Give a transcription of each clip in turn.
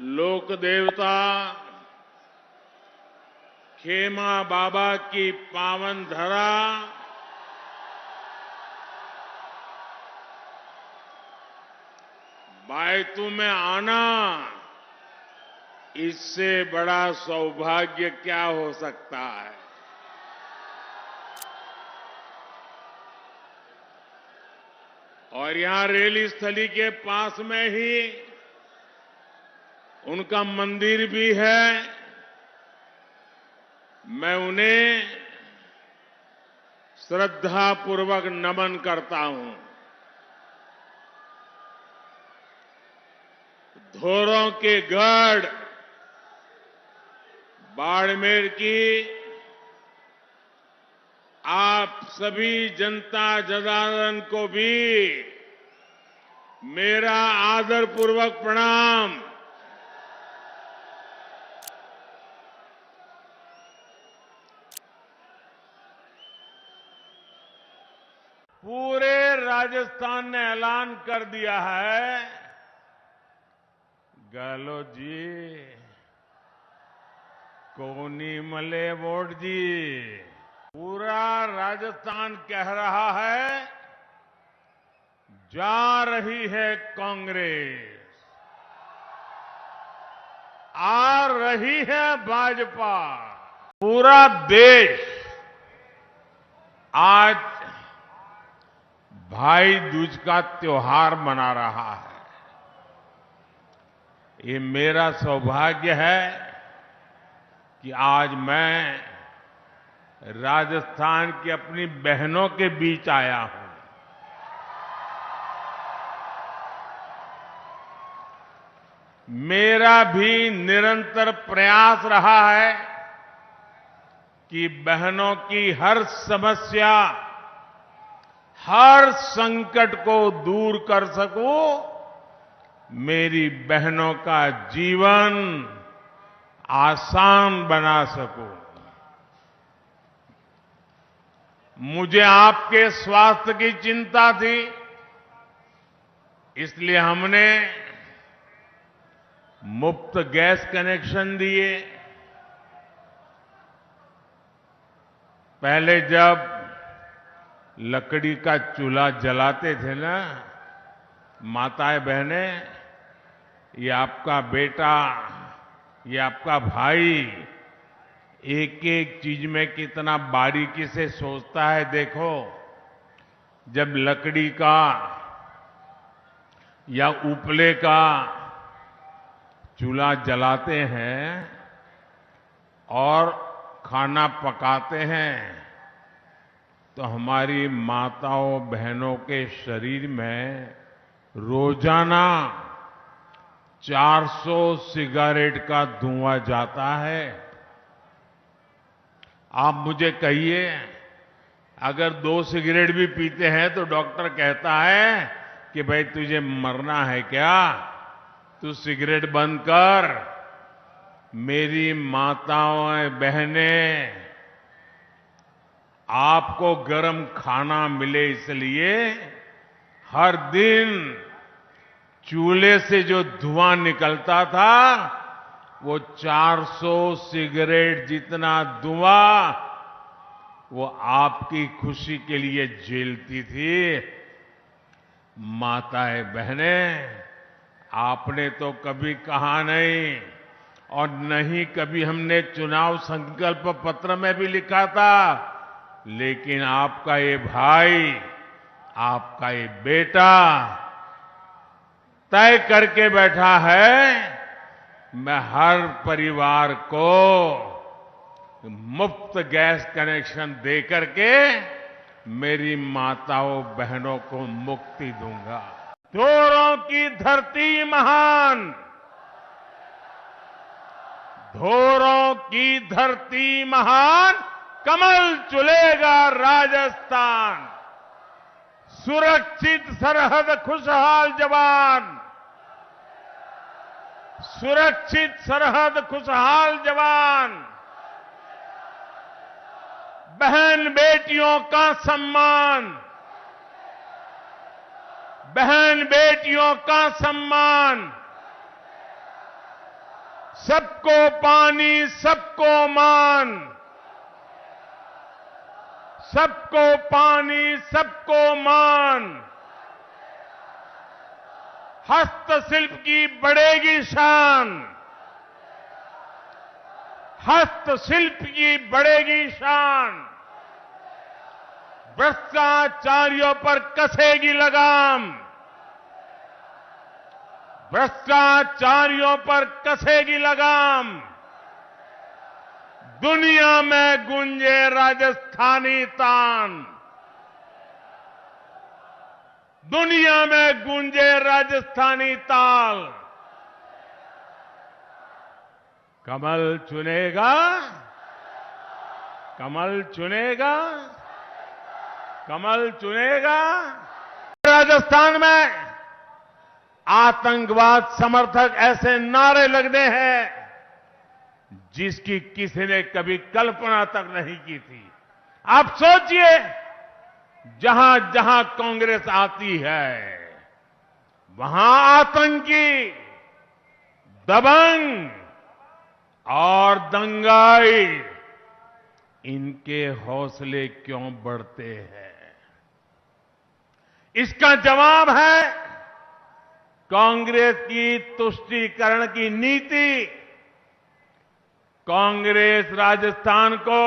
लोक देवता खेमा बाबा की पावन धरा बायतू में आना, इससे बड़ा सौभाग्य क्या हो सकता है। और यहां रैली स्थली के पास में ही उनका मंदिर भी है। मैं उन्हें श्रद्धापूर्वक नमन करता हूं। धोरों के गढ़ बाड़मेर की आप सभी जनता जनार्दन को भी मेरा आदरपूर्वक प्रणाम। पूरे राजस्थान ने ऐलान कर दिया है, गहलोत जी कोनी मले वोट जी। पूरा राजस्थान कह रहा है, जा रही है कांग्रेस, आ रही है भाजपा। पूरा देश आज भाई दूज का त्योहार मना रहा है। ये मेरा सौभाग्य है कि आज मैं राजस्थान की अपनी बहनों के बीच आया हूं। मेरा भी निरंतर प्रयास रहा है कि बहनों की हर समस्या, हर संकट को दूर कर सकूं, मेरी बहनों का जीवन आसान बना सकूं। मुझे आपके स्वास्थ्य की चिंता थी, इसलिए हमने मुफ्त गैस कनेक्शन दिए। पहले जब लकड़ी का चूल्हा जलाते थे ना, माताएं बहनें, ये आपका बेटा, ये आपका भाई एक एक चीज में कितना बारीकी से सोचता है। देखो, जब लकड़ी का या उपले का चूल्हा जलाते हैं और खाना पकाते हैं, तो हमारी माताओं बहनों के शरीर में रोजाना 400 सिगारेट का धुआं जाता है। आप मुझे कहिए, अगर 2 सिगरेट भी पीते हैं तो डॉक्टर कहता है कि भाई तुझे मरना है क्या, तू सिगरेट बंद कर। मेरी माताओं बहनें, आपको गर्म खाना मिले इसलिए हर दिन चूल्हे से जो धुआं निकलता था, वो 400 सिगरेट जितना धुआं वो आपकी खुशी के लिए झेलती थी। माताएं बहनें, आपने तो कभी कहा नहीं, और नहीं कभी हमने चुनाव संकल्प पत्र में भी लिखा था, लेकिन आपका ये भाई, आपका ये बेटा तय करके बैठा है, मैं हर परिवार को मुफ्त गैस कनेक्शन दे करके मेरी माताओं बहनों को मुक्ति दूंगा। धोरों की धरती महान, धोरों की धरती महान, कमल चुलेगा राजस्थान। सुरक्षित सरहद खुशहाल जवान, सुरक्षित सरहद खुशहाल जवान। बहन बेटियों का सम्मान, बहन बेटियों का सम्मान। सबको पानी सबको मान, सबको पानी सबको मान, हस्तशिल्प की बढ़ेगी शान, हस्तशिल्प की बढ़ेगी शान, भ्रष्टाचारियों पर कसेगी लगाम, भ्रष्टाचारियों पर कसेगी लगाम, दुनिया में गूंजे राजस्थानी तान, दुनिया में गूंजे राजस्थानी ताल। कमल चुनेगा, कमल चुनेगा, कमल चुनेगा। राजस्थान में आतंकवाद समर्थक ऐसे नारे लगने हैं जिसकी किसी ने कभी कल्पना तक नहीं की थी। आप सोचिए, जहां जहां कांग्रेस आती है वहां आतंकी, दबंग और दंगाई, इनके हौसले क्यों बढ़ते हैं? इसका जवाब है कांग्रेस की तुष्टीकरण की नीति। कांग्रेस राजस्थान को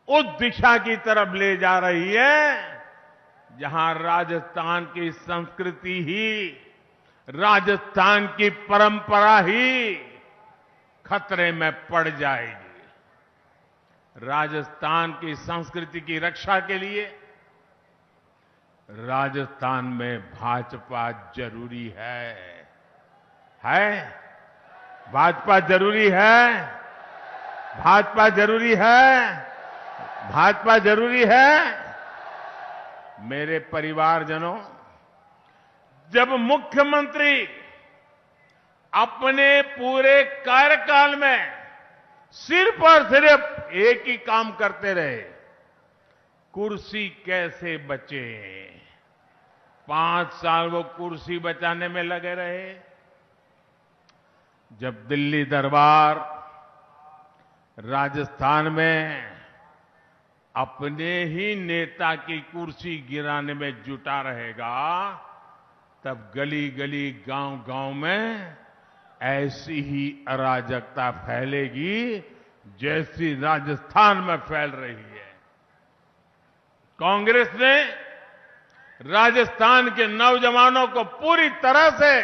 उस दिशा की तरफ ले जा रही है जहां राजस्थान की संस्कृति ही, राजस्थान की परंपरा ही खतरे में पड़ जाएगी। राजस्थान की संस्कृति की रक्षा के लिए राजस्थान में भाजपा जरूरी है। भाजपा जरूरी है, भाजपा जरूरी है, भाजपा जरूरी है। मेरे परिवारजनों, जब मुख्यमंत्री अपने पूरे कार्यकाल में सिर्फ और सिर्फ एक ही काम करते रहे, कुर्सी कैसे बचे। 5 साल वो कुर्सी बचाने में लगे रहे। जब दिल्ली दरबार राजस्थान में अपने ही नेता की कुर्सी गिराने में जुटा रहेगा, तब गली गली, गांव गांव में ऐसी ही अराजकता फैलेगी जैसी राजस्थान में फैल रही है। कांग्रेस ने राजस्थान के नौजवानों को पूरी तरह से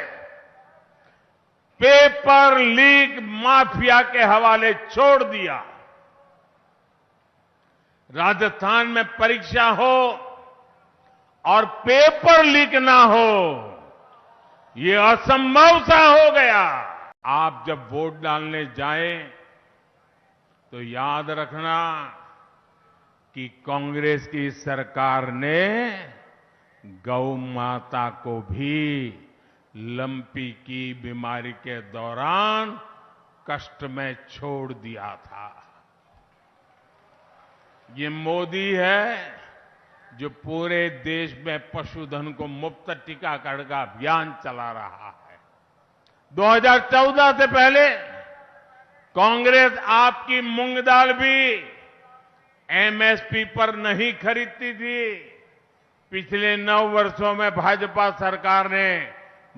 पेपर लीक माफिया के हवाले छोड़ दिया। राजस्थान में परीक्षा हो और पेपर लीक ना हो, ये असंभव सा हो गया। आप जब वोट डालने जाएं तो याद रखना कि कांग्रेस की सरकार ने गौ माता को भी लंपी की बीमारी के दौरान कष्ट में छोड़ दिया था। ये मोदी है जो पूरे देश में पशुधन को मुफ्त टीकाकरण का अभियान चला रहा है। 2014 से पहले कांग्रेस आपकी मूंग दाल भी एमएसपी पर नहीं खरीदती थी। पिछले 9 वर्षों में भाजपा सरकार ने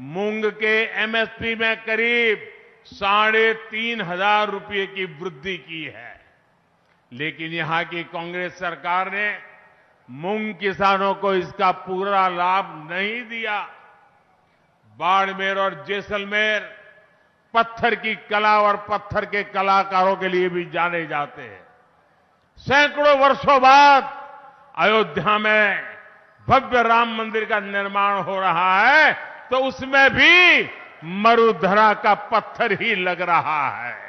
मूंग के एमएसपी में करीब 3,500 रुपये की वृद्धि की है। लेकिन यहां की कांग्रेस सरकार ने मूंग किसानों को इसका पूरा लाभ नहीं दिया। बाड़मेर और जैसलमेर पत्थर की कला और पत्थर के कलाकारों के लिए भी जाने जाते हैं। सैकड़ों वर्षों बाद अयोध्या में भव्य राम मंदिर का निर्माण हो रहा है, तो उसमें भी मरुधरा का पत्थर ही लग रहा है।